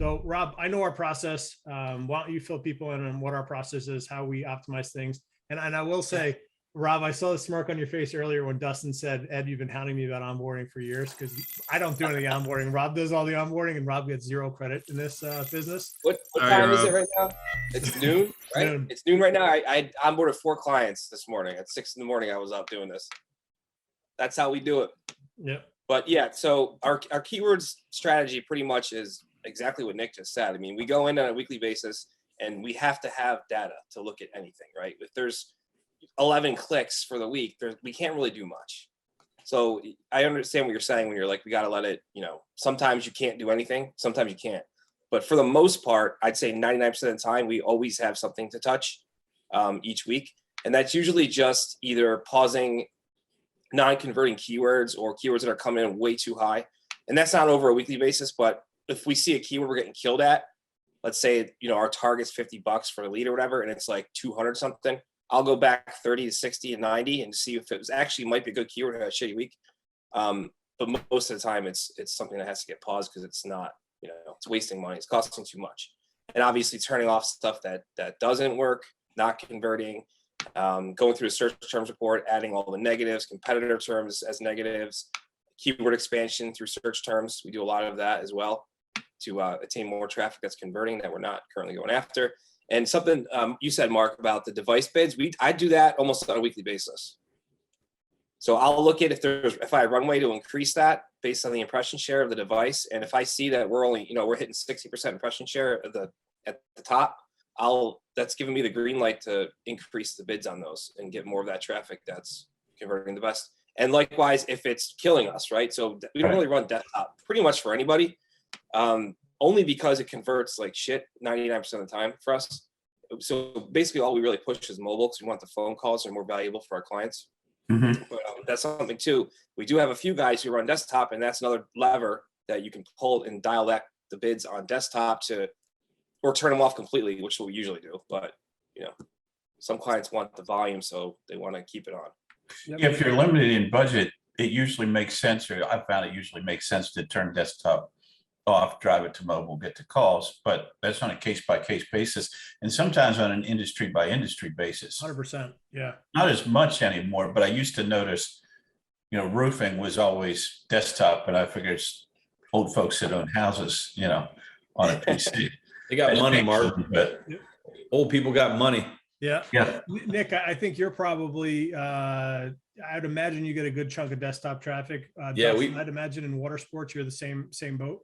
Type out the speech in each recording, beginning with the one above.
So Rob, I know our process. Why don't you fill people in on what our process is, how we optimize things? And I will say, Rob, I saw the smirk on your face earlier when Dustin said, Ed, you've been hounding me about onboarding for years, because I don't do any onboarding. Rob does all the onboarding, and Rob gets zero credit in this business. What time is it right now? It's noon, right? Noon. It's noon right now. I onboarded 4 clients this morning. At 6 in the morning, I was out doing this. That's how we do it. Yeah. But yeah, so our keywords strategy pretty much is exactly what Nick just said. I mean, we go in on a weekly basis and we have to have data to look at anything, right? If there's 11 clicks for the week, we can't really do much. So I understand what you're saying when you're like, we got to let it, sometimes you can't do anything, sometimes you can't. But for the most part, I'd say 99% of the time, we always have something to touch each week. And that's usually just either pausing non-converting keywords or keywords that are coming in way too high. And that's not over a weekly basis, but if we see a keyword we're getting killed at, let's say, our target's $50 for a lead or whatever, and it's like 200 something, I'll go back 30 to 60 and 90 and see if it was actually might be a good keyword in a shitty week. But most of the time it's something that has to get paused because it's not, it's wasting money. It's costing too much. And obviously turning off stuff that doesn't work, not converting, going through a search terms report, adding all the negatives, competitor terms as negatives, keyword expansion through search terms. We do a lot of that as well to attain more traffic that's converting that we're not currently going after. And something you said, Mark, about the device bids, I do that almost on a weekly basis. So I'll look at if I have runway to increase that based on the impression share of the device. And if I see that we're only, we're hitting 60% impression share at the top, that's giving me the green light to increase the bids on those and get more of that traffic that's converting the best. And likewise, if it's killing us, right? So we don't really run desktop pretty much for anybody, only because it converts like shit 99% of the time for us. So basically all we really push is mobile because we want the phone calls are more valuable for our clients. Mm-hmm. But that's something too. We do have a few guys who run desktop, and that's another lever that you can pull and dial back the bids on desktop or turn them off completely, which is what we usually do. But, some clients want the volume, so they want to keep it on. If you're limited in budget, it usually makes sense, or I found it usually makes sense to turn desktop off, drive it to mobile, get to calls, but that's on a case-by-case basis, and sometimes on an industry-by-industry basis. 100%, yeah. Not as much anymore, but I used to notice, roofing was always desktop, but I figured old folks that own houses, on a PC. They got money, Mark. But old people got money. Yeah. Nick, I think you're probably, I'd imagine you get a good chunk of desktop traffic. Dustin, I'd imagine in water sports, you're the same boat.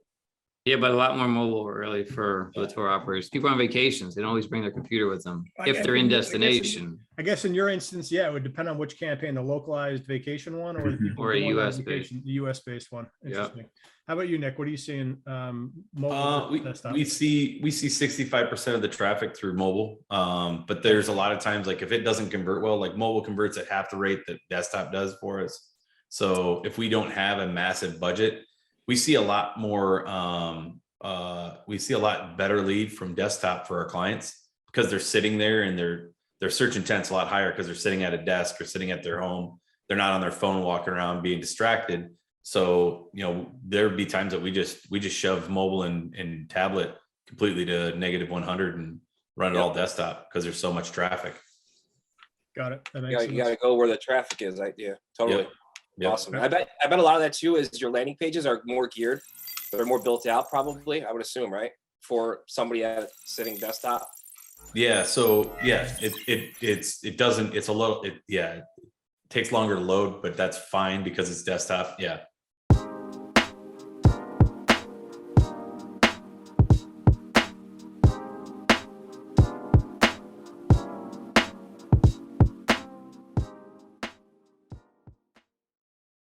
Yeah, but a lot more mobile really for the tour operators. People on vacations, they don't always bring their computer with them if they're in destination. I guess in your instance, yeah, it would depend on which campaign, the localized vacation one or the people or a US based, the US based one. Interesting. Yep. How about you, Nick? What are you seeing? Mobile desktop? We see 65% of the traffic through mobile, but there's a lot of times like if it doesn't convert well, like mobile converts at half the rate that desktop does for us. So if we don't have a massive budget, we see a lot more. We see a lot better lead from desktop for our clients because they're sitting there and their search intent's a lot higher because they're sitting at a desk or sitting at their home. They're not on their phone walking around being distracted. So there'd be times that we just shove mobile and tablet completely to -100 and run it all desktop because there's so much traffic. Got it. You got to go where the traffic is. Yeah, totally. Yep. Awesome. I bet a lot of that too is your landing pages are more geared. They're more built out probably, I would assume, right? For somebody at sitting desktop. Yeah. So yeah, it takes longer to load, but that's fine because it's desktop. Yeah.